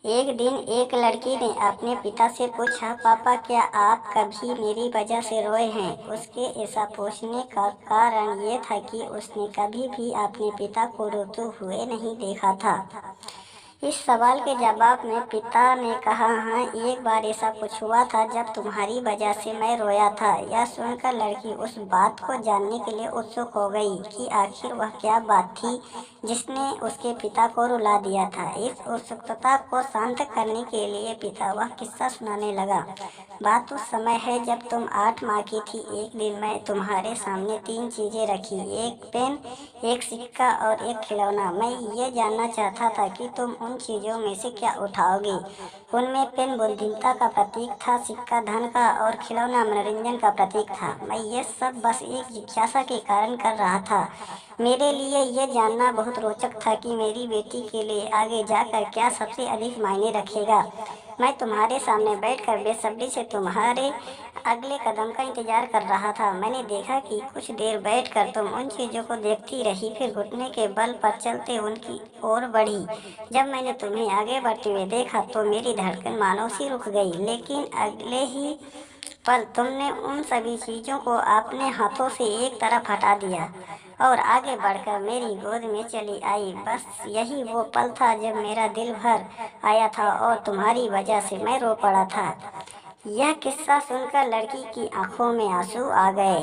एक दिन एक लड़की ने अपने पिता से पूछा, पापा क्या आप कभी मेरी वजह से रोए हैं? उसके ऐसा पूछने का कारण ये था कि उसने कभी भी अपने पिता को रोते हुए नहीं देखा था। इस सवाल के जवाब में पिता ने कहा, हाँ, एक बार ऐसा कुछ हुआ था जब तुम्हारी वजह से मैं रोया था। यह सुनकर लड़की उस बात को जानने के लिए उत्सुक हो गई कि आखिर वह क्या बात थी जिसने उसके पिता को रुला दिया था। इस उत्सुकता को शांत करने के लिए पिता वह किस्सा सुनाने लगा। बात उस समय है जब तुम 8 माह की थी। एक दिन मैं तुम्हारे सामने 3 चीजें रखी, एक पेन, एक सिक्का और एक खिलौना। मैं ये जानना चाहता था कि तुम उन चीजों में से क्या उठाओगे। उनमें पेन बुद्धिमत्ता का प्रतीक था, सिक्का धन का और खिलौना मनोरंजन का प्रतीक था। मैं ये सब बस एक जिज्ञासा के कारण कर रहा था। मेरे लिए ये जानना बहुत रोचक था कि मेरी बेटी के लिए आगे जाकर क्या सबसे अधिक मायने रखेगा। मैं तुम्हारे सामने बैठकर बेसब्री से तुम्हारे अगले कदम का इंतजार कर रहा था। मैंने देखा कि कुछ देर बैठकर तुम उन चीजों को देखती रही, फिर घुटने के बल पर चलते उनकी ओर बढ़ी। जब मैंने तुम्हें आगे बढ़ते हुए देखा तो मेरी धड़कन मानो सी रुक गई, लेकिन अगले ही पल तुमने उन सभी चीजों को अपने हाथों से एक तरफ हटा दिया और आगे बढ़कर मेरी गोद में चली आई। बस यही वो पल था जब मेरा दिल भर आया था और तुम्हारी वजह से मैं रो पड़ा था। यह किस्सा सुनकर लड़की की आंखों में आंसू आ गए।